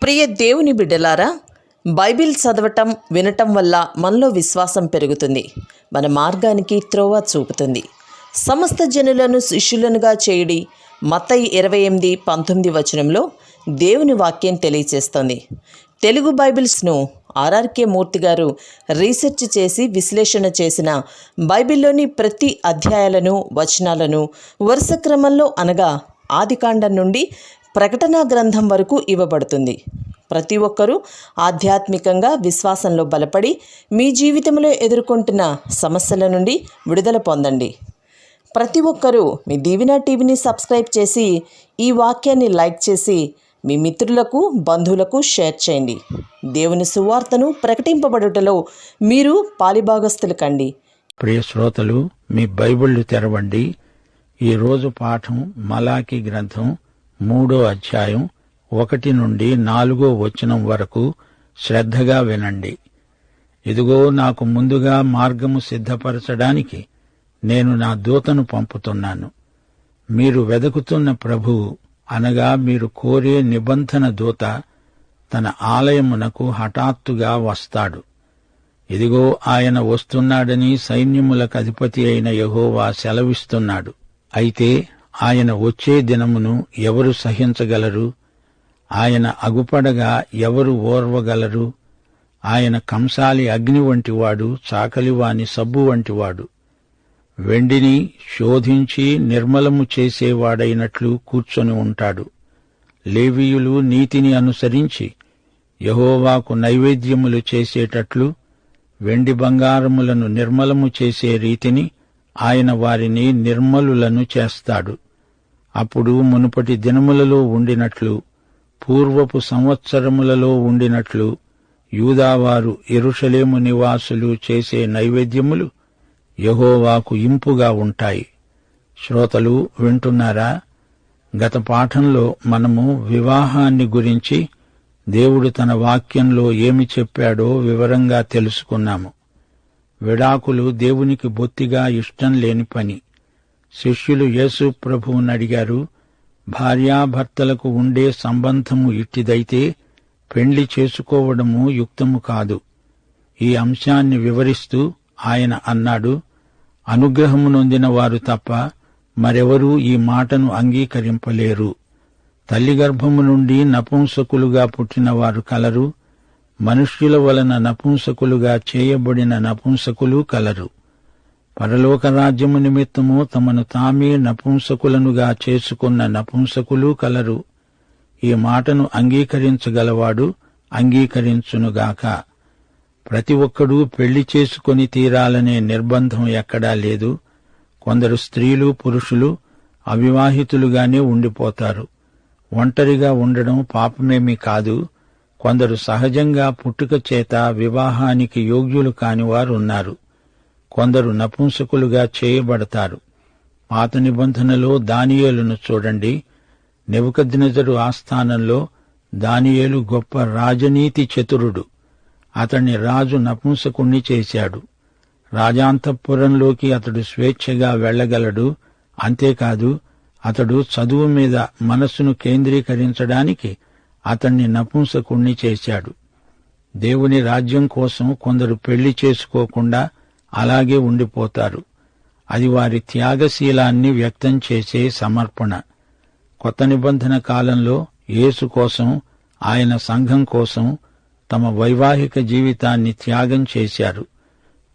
ప్రియ దేవుని బిడ్డలారా, బైబిల్ చదవటం వినటం వల్ల మనలో విశ్వాసం పెరుగుతుంది. మన మార్గానికి త్రోవ చూపుతుంది. సమస్త జనులను శిష్యులనుగా చేయుడి మత్తయి 28:19 వచనంలో దేవుని వాక్యం తెలియచేస్తోంది. తెలుగు బైబిల్స్ను ఆర్ఆర్కే మూర్తి గారు రీసెర్చ్ చేసి విశ్లేషణ చేసిన బైబిల్లోని ప్రతి అధ్యాయాలను వచనాలను వరుస క్రమంలో అనగా ఆదికాండం నుండి ప్రకటనా గ్రంథం వరకు ఇవ్వబడుతుంది. ప్రతి ఒక్కరూ ఆధ్యాత్మికంగా విశ్వాసంలో బలపడి మీ జీవితంలో ఎదుర్కొంటున్న సమస్యల నుండి విడుదల పొందండి. ప్రతి ఒక్కరూ మీ దీవెన టీవీని సబ్స్క్రైబ్ చేసి ఈ వాక్యాన్ని లైక్ చేసి మీ మిత్రులకు బంధువులకు షేర్ చేయండి. దేవుని సువార్తను ప్రకటింపబడుటలో మీరు పాలిభాగస్తులు కండి. ప్రియ శ్రోతలు, మీ బైబిళ్లు తెరవండి. ఈరోజు పాఠం మలాకి గ్రంథం 3వ అధ్యాయం 1 నుండి 4వ వచనం వరకు శ్రద్ధగా వినండి. ఇదిగో, నాకు ముందుగా మార్గము సిద్ధపరచడానికి నేను నా దూతను పంపుతున్నాను. మీరు వెదకుతున్న ప్రభువు అనగా మీరు కోరే నిబంధన దూత తన ఆలయమునకు హఠాత్తుగా వస్తాడు. ఇదిగో, ఆయన వస్తున్నాడని సైన్యములకు అధిపతి అయిన యెహోవా సెలవిస్తున్నాడు. అయితే ఆయన వచ్చే దినమును ఎవరు సహించగలరు? ఆయన అగుపడగా ఎవరు ఓర్వగలరు? ఆయన కంసాలి అగ్ని వంటివాడు, చాకలివాని సబ్బు వంటివాడు. వెండిని శోధించి నిర్మలము చేసేవాడైనట్లు కూర్చొని ఉంటాడు. లేవీయులు నీతిని అనుసరించి యెహోవాకు నైవేద్యములు చేసేటట్లు వెండి బంగారములను నిర్మలము చేసే రీతిని ఆయన వారిని నిర్మలులను చేస్తాడు. అప్పుడు మునుపటి దినములలో ఉండినట్లు, పూర్వపు సంవత్సరములలో ఉండినట్లు యూదావారు యెరూషలేము నివాసులు చేసే నైవేద్యములు యెహోవాకు ఇంపుగా ఉంటాయి. శ్రోతలు వింటున్నారా? గత పాఠంలో మనము వివాహాన్ని గురించి దేవుడు తన వాక్యంలో ఏమి చెప్పాడో వివరంగా తెలుసుకున్నాము. విడాకులు దేవునికి బొత్తిగా ఇష్టం లేని పని. శిష్యులు యేసు ప్రభువుని అడిగారు, భార్యాభర్తలకు ఉండే సంబంధము ఇట్టిదైతే పెండ్లి చేసుకోవడము యుక్తము కాదు. ఈ అంశాన్ని వివరిస్తూ ఆయన అన్నాడు, అనుగ్రహము నొందిన వారు తప్ప మరెవరూ ఈ మాటను అంగీకరింపలేరు. తల్లి గర్భము నుండి నపుంసకులుగా పుట్టిన వారు కలరు, మనుష్యుల వలన నపుంసకులుగా చేయబడిన నపుంసకులు కలరు. పరలోక రాజ్యము నిమిత్తము తమను తామే నపుంసకులనుగా చేసుకున్న నపుంసకులు కలరు. ఈ మాటను అంగీకరించగలవాడు అంగీకరించునుగాక. ప్రతి ఒక్కడూ పెళ్లి చేసుకొని తీరాలనే నిర్బంధం ఎక్కడా లేదు. కొందరు స్త్రీలు, పురుషులు అవివాహితులుగానే ఉండిపోతారు. ఒంటరిగా ఉండడం పాపమేమీ కాదు. కొందరు సహజంగా పుట్టుక చేత వివాహానికి యోగ్యులు కానివారున్నారు. కొందరు నపుంసకులుగా చేయబడతారు. పాత నిబంధనలో దానియేలును చూడండి. నెబుకద్నెజరు ఆస్థానంలో దానియేలు గొప్ప రాజనీతి చతురుడు. అతణ్ణి రాజు నపుంసకుణ్ణి చేశాడు. రాజాంతఃపురంలోకి అతడు స్వేచ్ఛగా వెళ్లగలడు. అంతేకాదు, అతడు చదువు మీద మనస్సును కేంద్రీకరించడానికి అతణ్ణి నపుంసకుణ్ణి చేశాడు. దేవుని రాజ్యం కోసం కొందరు పెళ్లి చేసుకోకుండా అలాగే ఉండిపోతారు. అది వారి త్యాగశీలాన్ని వ్యక్తం చేసే సమర్పణ. కొత్త నిబంధన కాలంలో యేసు కోసం, ఆయన సంఘం కోసం తమ వైవాహిక జీవితాన్ని త్యాగం చేశారు.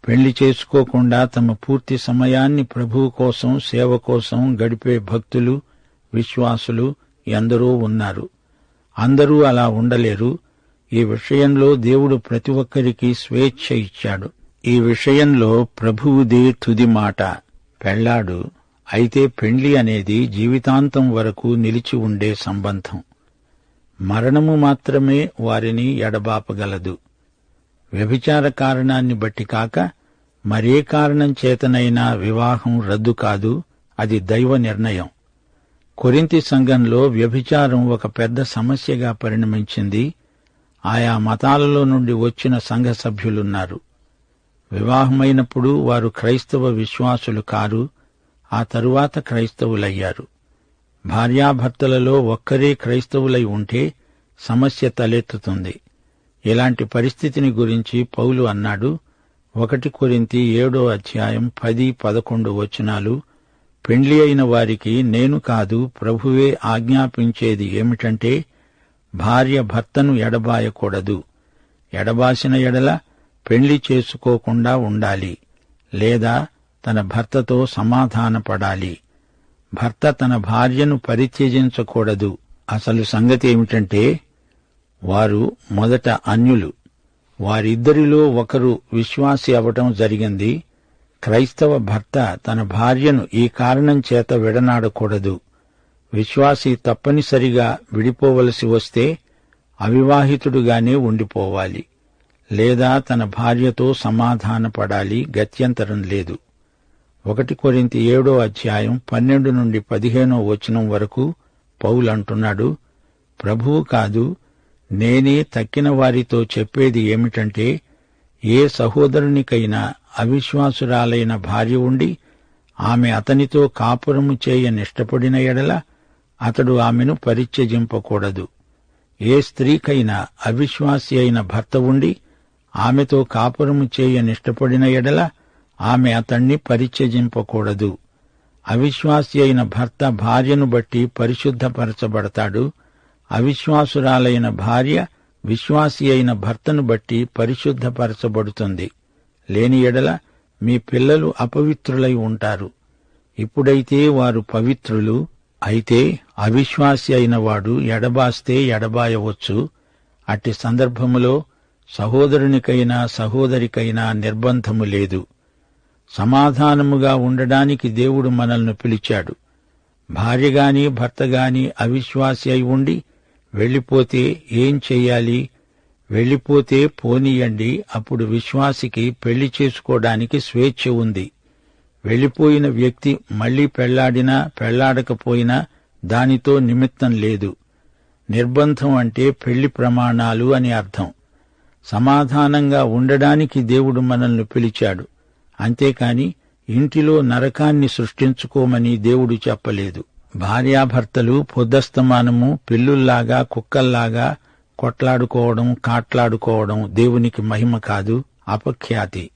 పెళ్లి చేసుకోకుండా తమ పూర్తి సమయాన్ని ప్రభువు కోసం, సేవ కోసం గడిపే భక్తులు, విశ్వాసులు ఎందరో ఉన్నారు. అందరూ అలా ఉండలేరు. ఈ విషయంలో దేవుడు ప్రతి ఒక్కరికి స్వేచ్ఛ ఇచ్చాడు. ఈ విషయంలో ప్రభువుదే తుది మాట. పెళ్లాడు. అయితే పెండ్లి అనేది జీవితాంతం వరకు నిలిచి ఉండే సంబంధం. మరణము మాత్రమే వారిని ఎడబాపగలదు. వ్యభిచార కారణాన్ని బట్టి కాక మరే కారణం చేతనైనా వివాహం రద్దు కాదు. అది దైవ నిర్ణయం. కొరింథీ సంఘంలో వ్యభిచారం ఒక పెద్ద సమస్యగా పరిణమించింది. ఆయా మతాలలో నుండి వచ్చిన సంఘ సభ్యులున్నారు. వివాహమైనప్పుడు వారు క్రైస్తవ విశ్వాసులు కారు. ఆ తరువాత క్రైస్తవులయ్యారు. భార్యాభర్తలలో ఒక్కరే క్రైస్తవులై ఉంటే సమస్య తలెత్తుతుంది. ఇలాంటి పరిస్థితిని గురించి పౌలు అన్నాడు. 1 కొరింథీ 7:10-11 వచనాలు, పెండ్లి అయిన వారికి నేను కాదు ప్రభువే ఆజ్ఞాపించేది ఏమిటంటే, భార్య భర్తను ఎడబాయకూడదు. ఎడబాసిన ఎడల పెండ్లి చేసుకోకుండా ఉండాలి, లేదా తన భర్తతో సమాధానపడాలి. భర్త తన భార్యను పరిత్యజించకూడదు. అసలు సంగతి ఏమిటంటే, వారు మొదట అన్యులు. వారిద్దరిలో ఒకరు విశ్వాసి అవటం జరిగింది. క్రైస్తవ భర్త తన భార్యను ఈ కారణం చేత విడనాడకూడదు. విశ్వాసి తప్పనిసరిగా విడిపోవలసి వస్తే అవివాహితుడుగానే ఉండిపోవాలి, లేదా తన భార్యతో సమాధానపడాలి. గత్యంతరం లేదు. 1 కొరింథీ 7:12-15 వచనం వరకు పౌలంటున్నాడు, ప్రభువు కాదు, నేనే తక్కిన వారితో చెప్పేది ఏమిటంటే, ఏ సహోదరునికైనా అవిశ్వాసురాలైన భార్య ఉండి ఆమె అతనితో కాపురము చేయనిష్టపడిన ఎడల అతడు ఆమెను పరిత్యజింపకూడదు. ఏ స్త్రీకైనా అవిశ్వాసి అయిన భర్త ఉండి ఆమెతో కాపురము చేయనిష్టపడిన ఎడల ఆమె అతణ్ణి పరిత్యజింపకూడదు. అవిశ్వాసి అయిన భర్త భార్యను బట్టి పరిశుద్ధపరచబడతాడు. అవిశ్వాసురాలైన భార్య విశ్వాసి అయిన భర్తను బట్టి పరిశుద్ధపరచబడుతుంది. లేని ఎడల మీ పిల్లలు అపవిత్రులై ఉంటారు. ఇప్పుడైతే వారు పవిత్రులు. అయితే అవిశ్వాసి అయిన వాడు ఎడబాస్తే ఎడబాయవచ్చు. అట్టి సందర్భములో సహోదరునికైనా సహోదరికైనా నిర్బంధము లేదు. సమాధానముగా ఉండడానికి దేవుడు మనల్ని పిలిచాడు. భార్యగాని భర్తగాని అవిశ్వాసి అయి ఉండి వెళ్లిపోతే ఏం చెయ్యాలి? వెళ్లిపోతే పోనీయండి. అప్పుడు విశ్వాసికి పెళ్లి చేసుకోవడానికి స్వేచ్ఛ ఉంది. వెళ్లిపోయిన వ్యక్తి మళ్లీ పెళ్లాడినా పెళ్లాడకపోయినా దానితో నిమిత్తం లేదు. నిర్బంధం అంటే పెళ్లి ప్రమాణాలు అని అర్థం. సమాధానంగా ఉండడానికి దేవుడు మనల్ని పిలిచాడు. అంతేకాని ఇంటిలో నరకాన్ని సృష్టించుకోమని దేవుడు చెప్పలేదు. భార్యాభర్తలు పొద్దస్తమానము పిల్లుల్లాగా కుక్కల్లాగా కొట్లాడుకోవడం కాట్లాడుకోవడం దేవునికి మహిమ కాదు, అపఖ్యాతి.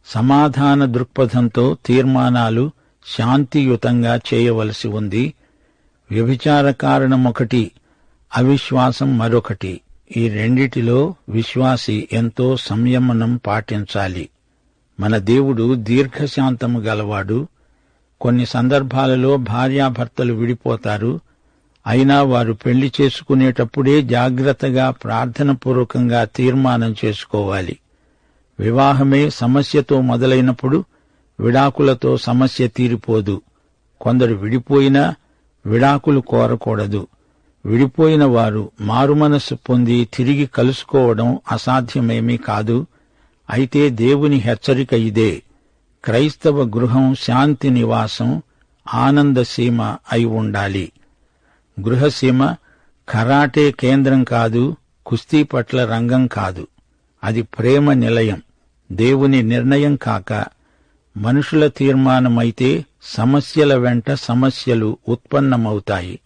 సమాధాన దృక్పథంతో తీర్మానాలు శాంతియుతంగా చేయవలసి ఉంది. వ్యభిచార కారణమొకటి, అవిశ్వాసం మరొకటి. ఈ రెండిటిలో విశ్వాసి ఎంతో సంయమనం పాటించాలి. మన దేవుడు దీర్ఘశాంతము గలవాడు. కొన్ని సందర్భాలలో భార్యాభర్తలు విడిపోతారు. అయినా వారు పెళ్లి చేసుకునేటప్పుడే జాగ్రత్తగా ప్రార్థనపూర్వకంగా తీర్మానం చేసుకోవాలి. వివాహమే సమస్యతో మొదలైనప్పుడు విడాకులతో సమస్య తీరిపోదు. కొందరు విడిపోయినా విడాకులు కోరకూడదు. విడిపోయిన వారు మారుమనస్సు పొంది తిరిగి కలుసుకోవడం అసాధ్యమేమీ కాదు. అయితే దేవుని హెచ్చరిక ఇదే: క్రైస్తవ గృహం శాంతి నివాసం, ఆనందసీమ అయి ఉండాలి. గృహసీమ కరాటే కేంద్రం కాదు, కుస్తీ పట్ల రంగం కాదు. అది ప్రేమ నిలయం. దేవుని నిర్ణయం కాక మనుషుల తీర్మానమైతే సమస్యల వెంట సమస్యలు ఉత్పన్నమవుతాయి.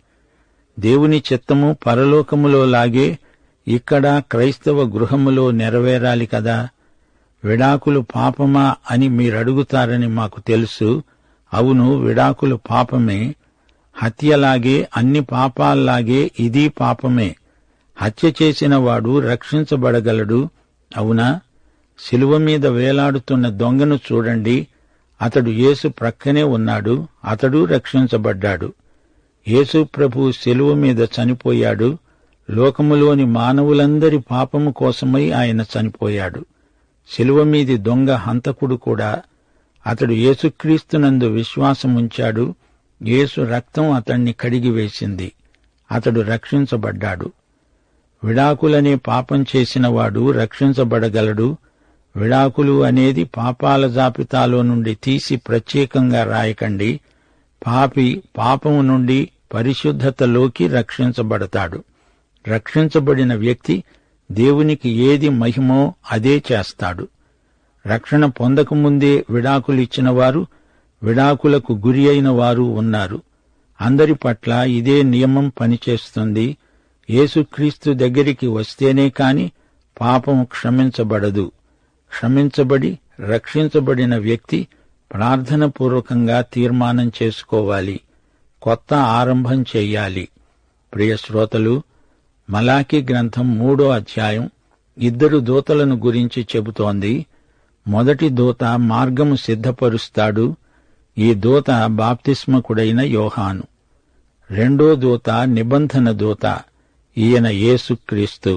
దేవుని చిత్తము పరలోకములో లాగే ఇక్కడ క్రైస్తవ గృహములో నెరవేరాలి కదా. విడాకులు పాపమా అని మీరడుగుతారని మాకు తెలుసు. అవును, విడాకులు పాపమే. హత్యలాగే అన్ని పాపాల్లాగే ఇది పాపమే. హత్య చేసిన వాడు రక్షించబడగలడు, అవునా? శిలువ మీద వేలాడుతున్న దొంగను చూడండి. అతడు యేసు ప్రక్కనే ఉన్నాడు. అతడు రక్షించబడ్డాడు. యేసు ప్రభు శిలువ మీద చనిపోయాడు. లోకములోని మానవులందరి పాపము కోసమై ఆయన చనిపోయాడు. శిలువ మీది దొంగ హంతకుడు కూడా. అతడు యేసుక్రీస్తునందు విశ్వాసముంచాడు. యేసు రక్తం అతణ్ణి కడిగివేసింది. అతడు రక్షించబడ్డాడు. విడాకులనే పాపం చేసినవాడు రక్షించబడగలడు. విడాకులు అనేది పాపాల జాబితాలో నుండి తీసి ప్రత్యేకంగా రాయకండి. పాపి పాపము నుండి పరిశుద్ధతలోకి రక్షించబడతాడు. రక్షించబడిన వ్యక్తి దేవునికి ఏది మహిమో అదే చేస్తాడు. రక్షణ పొందకముందే విడాకులిచ్చిన వారు, విడాకులకు గురి అయిన వారు ఉన్నారు. అందరి పట్ల ఇదే నియమం పనిచేస్తుంది. యేసుక్రీస్తు దగ్గరికి వస్తేనే కాని పాపం క్షమించబడదు. క్షమించబడి రక్షించబడిన వ్యక్తి ప్రార్థనపూర్వకంగా తీర్మానం చేసుకోవాలి. కొత్త ఆరంభం చెయ్యాలి. ప్రియ శ్రోతలు, మలాకీ గ్రంథం 3వ అధ్యాయం 2 దూతలను గురించి చెబుతోంది. మొదటి దూత మార్గము సిద్ధపరుస్తాడు. ఈ దూత బాప్తిస్మకుడైన యోహాను. రెండో దూత నిబంధన దూత. ఈయన యేసుక్రీస్తు.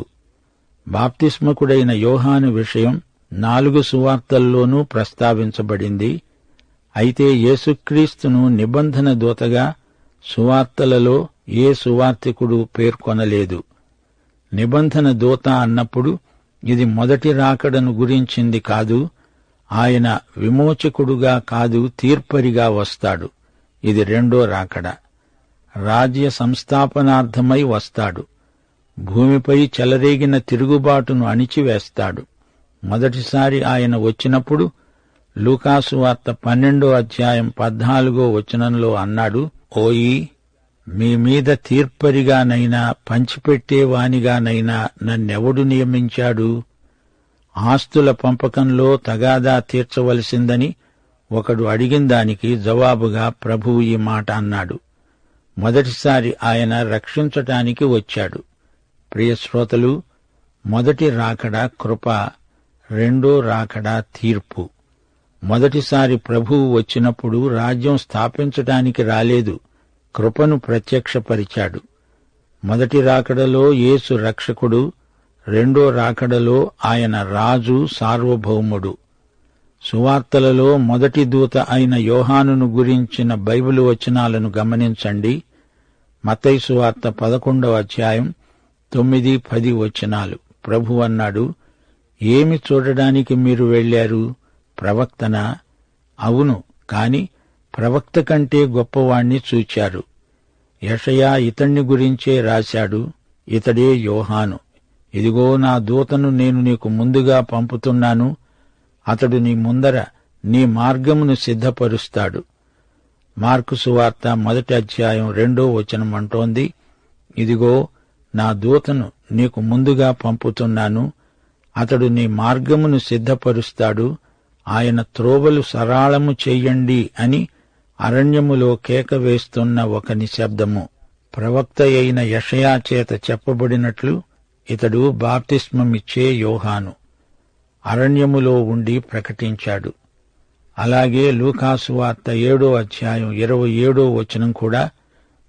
బాప్తిస్మకుడైన యోహాను విషయం 4 సువార్తల్లోనూ ప్రస్తావించబడింది. అయితే యేసుక్రీస్తును నిబంధన దూతగా సువార్తలలో ఏ సువార్తికుడు పేర్కొనలేదు. నిబంధన దూత అన్నప్పుడు ఇది మొదటి రాకడను గురించింది కాదు. ఆయన విమోచకుడుగా కాదు, తీర్పరిగా వస్తాడు. ఇది రెండో రాకడ. రాజ్య సంస్థాపనార్థమై వస్తాడు. భూమిపై చెలరేగిన తిరుగుబాటును అణిచివేస్తాడు. మొదటిసారి ఆయన వచ్చినప్పుడు లూకాసు వార్త 12వ అధ్యాయం 14వ వచనంలో అన్నాడు, ఓయి, మీ మీద తీర్పరిగానైనా పంచిపెట్టేవానిగానైనా నన్నెవడు నియమించాడు? ఆస్తుల పంపకంలో తగాదా తీర్చవలసిందని ఒకడు అడిగిన దానికి జవాబుగా ప్రభువు ఈ మాట అన్నాడు. మొదటిసారి ఆయన రక్షించటానికి వచ్చాడు. ప్రియ శ్రోతలు, మొదటి రాకడ కృప, రెండో రాకడ తీర్పు. మొదటిసారి ప్రభువు వచ్చినప్పుడు రాజ్యం స్థాపించటానికి రాలేదు, కృపను ప్రత్యక్షపరిచాడు. మొదటి రాకడలో యేసు రక్షకుడు, రెండో రాకడలో ఆయన రాజు, సార్వభౌముడు. సువార్తలలో మొదటి దూత అయిన యోహానును గురించిన బైబిలు వచనాలను గమనించండి. మత్తయి సువార్త 11వ అధ్యాయం 9-10 వచనాలు. ప్రభు అన్నాడు, ఏమి చూడడానికి మీరు వెళ్లారు? ప్రవక్తనా? అవును, కాని ప్రవక్త కంటే గొప్పవాణ్ణి చూచారు. యెషయా ఇతణ్ణి గురించే రాశాడు. ఇతడే యోహాను. ఇదిగో, నా దూతను నేను నీకు ముందుగా పంపుతున్నాను. అతడు నీ ముందర నీ మార్గమును సిద్ధపరుస్తాడు. మార్కు సువార్త 1వ అధ్యాయం 2వ వచనం అంటోంది, ఇదిగో, నా దూతను నీకు ముందుగా పంపుతున్నాను. అతడు నీ మార్గమును సిద్ధపరుస్తాడు. ఆయన త్రోవలు సరాళము చెయ్యండి అని అరణ్యములో కేక వేస్తున్న ఒక నిశ్శబ్దము. ప్రవక్త అయిన యెషయా చేత చెప్పబడినట్లు ఇతడు బాప్తిస్మమిచ్చే యోహాను. అరణ్యములో ఉండి ప్రకటించాడు. అలాగే లూకాసు వార్త 7వ అధ్యాయం 27వ వచనం కూడా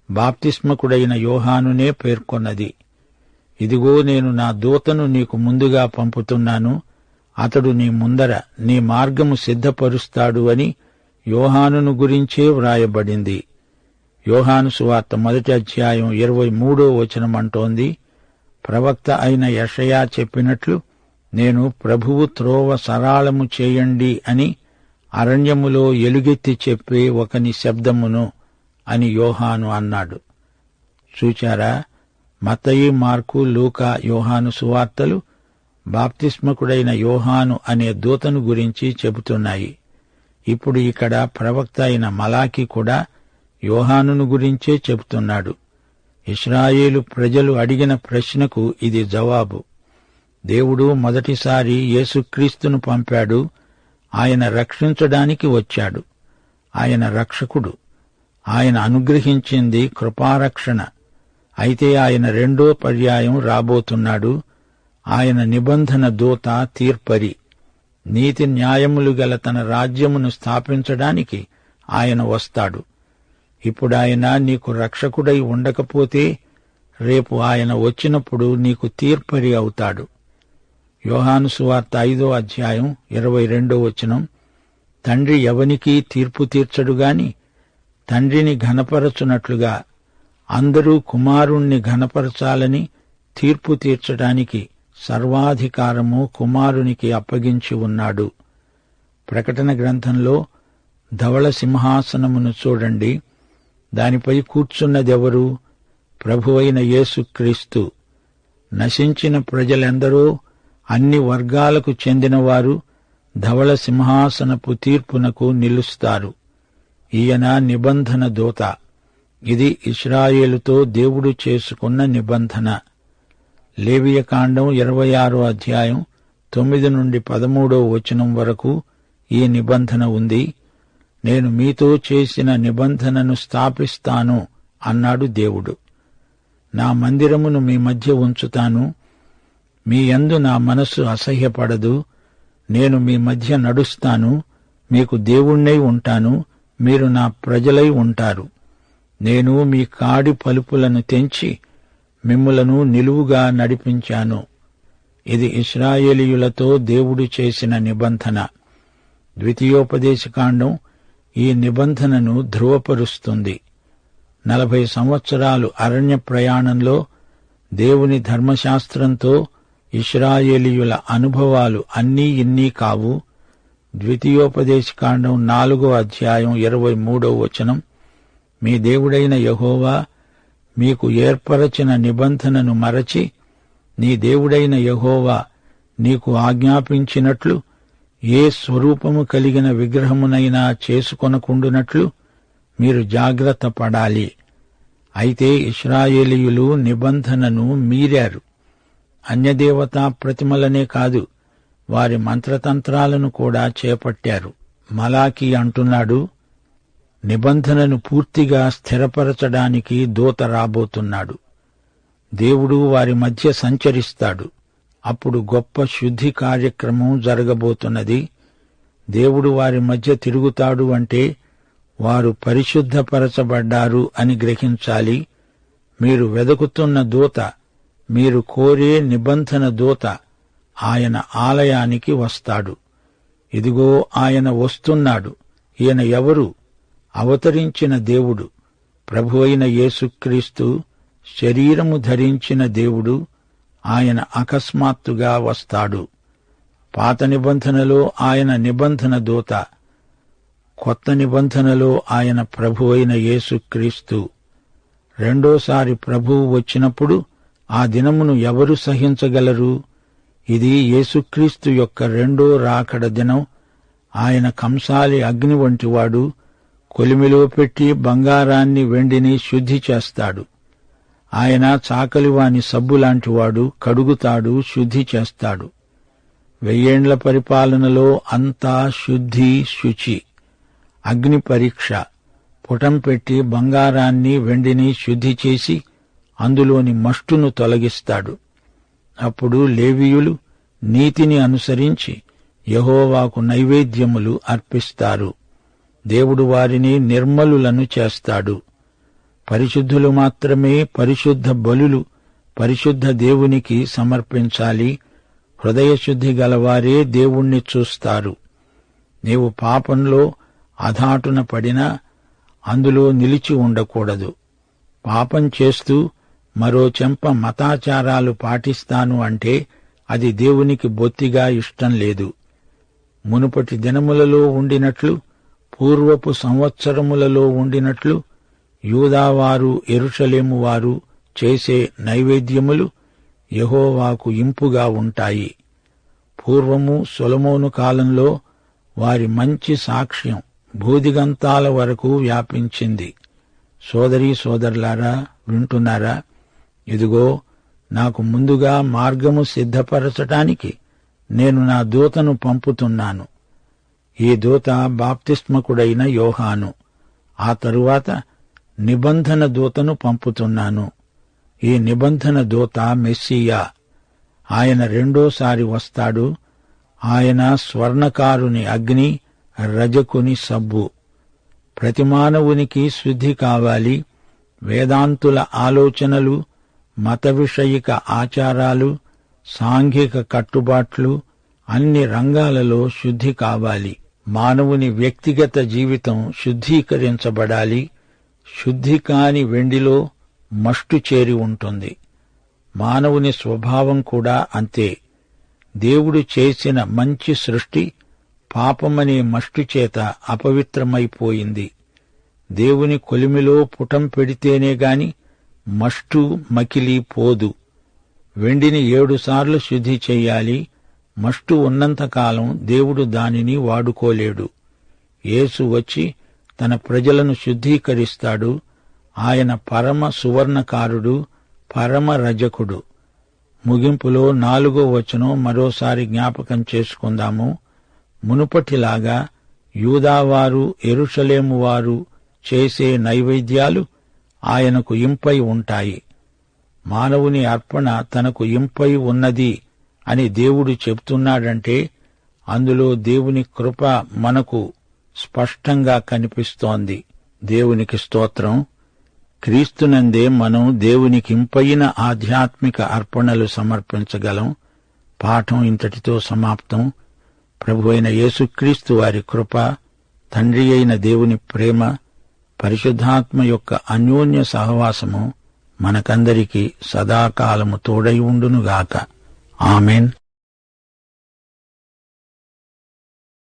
బాప్తిస్మకుడైన యోహానునే పేర్కొన్నది. ఇదిగో, నేను నా దూతను నీకు ముందుగా పంపుతున్నాను. అతడు నీ ముందర నీ మార్గము సిద్ధపరుస్తాడు అని యోహానును గురించే వ్రాయబడింది. యోహాను సువార్త 1వ అధ్యాయం 23వ వచనం అంటోంది, ప్రవక్త అయిన యెషయా చెప్పినట్లు నేను ప్రభువు త్రోవ సరాళము చేయండి అని అరణ్యములో ఎలుగెత్తి చెప్పే ఒక నిశ్శబ్దమును అని యోహాను అన్నాడు. చూచారా, మత్తయి, మార్కు, లూకా, యోహాను సువార్తలు బాప్తిస్మకుడైన యోహాను అనే దూతను గురించి చెబుతున్నాయి. ఇప్పుడు ఇక్కడ ప్రవక్త అయిన మలాకి కూడా యోహానును గురించే చెబుతున్నాడు. ఇశ్రాయేలు ప్రజలు అడిగిన ప్రశ్నకు ఇది జవాబు. దేవుడు మొదటిసారి యేసుక్రీస్తును పంపాడు. ఆయన రక్షించడానికి వచ్చాడు. ఆయన రక్షకుడు. ఆయన అనుగ్రహించింది కృపారక్షణ. అయితే ఆయన రెండో పర్యాయం రాబోతున్నాడు. ఆయన నిబంధన దూత, తీర్పరి. నీతి న్యాయములు గల తన రాజ్యమును స్థాపించడానికి ఆయన వస్తాడు. ఇప్పుడాయన నీకు రక్షకుడై ఉండకపోతే రేపు ఆయన వచ్చినప్పుడు నీకు తీర్పరి అవుతాడు. యోహాను సువార్త 5వ అధ్యాయం 22వ వచనం, తండ్రి ఎవనికీ తీర్పు తీర్చడుగాని తండ్రిని ఘనపరచునట్లుగా అందరూ కుమారుణ్ణి ఘనపరచాలని తీర్పు తీర్చడానికి సర్వాధికారము కుమారునికి అప్పగించి ఉన్నాడు. ప్రకటన గ్రంథంలో ధవళ సింహాసనమును చూడండి. దానిపై కూర్చున్నదెవరు? ప్రభువైన యేసుక్రీస్తు. నశించిన ప్రజలెందరో, అన్ని వర్గాలకు చెందినవారు ధవళ సింహాసనపు తీర్పునకు నిలుస్తారు. ఈయన నిబంధన దూత. ఇది ఇశ్రాయేలుతో దేవుడు చేసుకున్న నిబంధన. లేవియకాండం 26వ అధ్యాయం 9 నుండి 13వ వచనం వరకు ఈ నిబంధన ఉంది. నేను మీతో చేసిన నిబంధనను స్థాపిస్తాను అన్నాడు దేవుడు. నా మందిరమును మీ మధ్య ఉంచుతాను. మీ యందు నా మనస్సు అసహ్యపడదు. నేను మీ మధ్య నడుస్తాను. మీకు దేవుణ్ణై ఉంటాను. మీరు నా ప్రజలై ఉంటారు. నేను మీ కాడి పలుపులను తెంచి మిమ్ములను నిలువుగా నడిపించాను. ఇది ఇశ్రాయేలీయులతో దేవుడు చేసిన నిబంధన. ద్వితీయోపదేశకాండం ఈ నిబంధనను ధృవపరుస్తుంది. 40 సంవత్సరాలు అరణ్య ప్రయాణంలో దేవుని ధర్మశాస్త్రంతో ఇశ్రాయేలీయుల అనుభవాలు అన్నీ ఇన్నీ కావు. ద్వితీయోపదేశకాండం 4వ అధ్యాయం 23వ వచనం, మీ దేవుడైన యెహోవా మీకు ఏర్పరచిన నిబంధనను మరచి నీ దేవుడైన యెహోవా నీకు ఆజ్ఞాపించినట్లు ఏ స్వరూపము కలిగిన విగ్రహమునైనా చేసుకొనకుండునట్లు మీరు జాగ్రత్త పడాలి. అయితే ఇశ్రాయేలీయులు నిబంధనను మీరారు. అన్యదేవతా ప్రతిమలనే కాదు, వారి మంత్రతంత్రాలను కూడా చేపట్టారు. మలాకీ అంటున్నాడు, నిబంధనను పూర్తిగా స్థిరపరచడానికి దూత రాబోతున్నాడు. దేవుడు వారి మధ్య సంచరిస్తాడు. అప్పుడు గొప్ప శుద్ధి కార్యక్రమం జరగబోతున్నది. దేవుడు వారి మధ్య తిరుగుతాడు అంటే వారు పరిశుద్ధపరచబడ్డారు అని గ్రహించాలి. మీరు వెదుకుతున్న దూత, మీరు కోరే నిబంధన దూత ఆయన ఆలయానికి వస్తాడు. ఇదిగో ఆయన వస్తున్నాడు. ఈయన ఎవరు? అవతరించిన దేవుడు, ప్రభువైన యేసుక్రీస్తు, శరీరము ధరించిన దేవుడు. ఆయన అకస్మాత్తుగా వస్తాడు. పాత నిబంధనలో ఆయన నిబంధన దూత, కొత్త నిబంధనలో ఆయన ప్రభువైన యేసుక్రీస్తు. రెండోసారి ప్రభువు వచ్చినప్పుడు ఆ దినమును ఎవరు సహించగలరు? ఇది యేసుక్రీస్తు యొక్క రెండో రాకడ దినం. ఆయన కంసాలి అగ్ని వంటివాడు. కొలిమిలో పెట్టి బంగారాన్ని వెండిని శుద్ధి చేస్తాడు. ఆయన చాకలివాని సబ్బులాంటివాడు. కడుగుతాడు, శుద్ధి చేస్తాడు. 1000 ఏండ్ల పరిపాలనలో అంతా శుద్ధి, శుచి. అగ్ని పరీక్ష. పుటం పెట్టి బంగారాన్ని వెండిని శుద్ధి చేసి అందులోని మష్టును తొలగిస్తాడు. అప్పుడు లేవీయులు నీతిని అనుసరించి యెహోవాకు నైవేద్యములు అర్పిస్తారు. దేవుడు వారిని నిర్మలులను చేస్తాడు. పరిశుద్ధులు మాత్రమే పరిశుద్ధ బలులు పరిశుద్ధ దేవునికి సమర్పించాలి. హృదయశుద్ధి గలవారే దేవుణ్ణి చూస్తారు. నీవు పాపంలో అధాటున పడినా అందులో నిలిచి ఉండకూడదు. పాపం చేస్తూ మరో చెంప మతాచారాలు పాటిస్తాను అంటే అది దేవునికి బొత్తిగా ఇష్టం లేదు. మునుపటి దినములలో ఉండినట్లు, పూర్వపు సంవత్సరములలో ఉండినట్లు యూదావారు, యెరూషలేము వారు చేసే నైవేద్యములు యెహోవాకు ఇంపుగా ఉంటాయి. పూర్వము సొలొమోను కాలంలో వారి మంచి సాక్ష్యం భూదిగంతాల వరకు వ్యాపించింది. సోదరీ సోదరులారా, వింటున్నారా? ఇదిగో, నాకు ముందుగా మార్గము సిద్ధపరచటానికి నేను నా దూతను పంపుతున్నాను. ఈ దూత బాప్తిస్మకుడైన యోహాను. ఆ తరువాత నిబంధన దూతను పంపుతున్నాను. ఈ నిబంధన దూత మెస్సియా. ఆయన రెండోసారి వస్తాడు. ఆయన స్వర్ణకారుని అగ్ని, రజకుని సబ్బు. ప్రతి మానవునికి శుద్ధి కావాలి. వేదాంతుల ఆలోచనలు, మత విషయిక ఆచారాలు, సాంఘిక కట్టుబాట్లు, అన్ని రంగాలలో శుద్ధి కావాలి. మానవుని వ్యక్తిగత జీవితం శుద్ధీకరించబడాలి. శుద్ధి కాని వెండిలో మష్టు చేరి ఉంటుంది. మానవుని స్వభావం కూడా అంతే. దేవుడు చేసిన మంచి సృష్టి పాపమనే మష్టు చేత అపవిత్రమైపోయింది. దేవుని కొలిమిలో పుటం పెడితేనే గాని మష్టు, మకిలి పోదు. వెండిని 7 సార్లు శుద్ధి చెయ్యాలి. మష్టు ఉన్నంతకాలం దేవుడు దానిని వాడుకోలేడు. యేసు వచ్చి తన ప్రజలను శుద్ధీకరిస్తాడు. ఆయన పరమ సువర్ణకారుడు, పరమ రజకుడు. ముగింపులో 4వ వచనం మరోసారి జ్ఞాపకం చేసుకుందాము. మునుపటిలాగా యూదావారు, యెరూషలేము వారు చేసే నైవేద్యాలు ఆయనకు ఇంపై ఉంటాయి. మానవుని అర్పణ తనకు ఇంపై ఉన్నది అని దేవుడు చెప్తున్నాడంటే అందులో దేవుని కృప మనకు స్పష్టంగా కనిపిస్తోంది. దేవునికి స్తోత్రం. క్రీస్తునందే మనం దేవునికి ఇంపైన ఆధ్యాత్మిక అర్పణలు సమర్పించగలం. పాఠం ఇంతటితో సమాప్తం. ప్రభువైన యేసుక్రీస్తు వారి కృప, తండ్రి అయిన దేవుని ప్రేమ, పరిశుద్ధాత్మ యొక్క అన్యోన్య సహవాసము మనకందరికీ సదాకాలము తోడై ఉండునుగాక. ఆమేన్.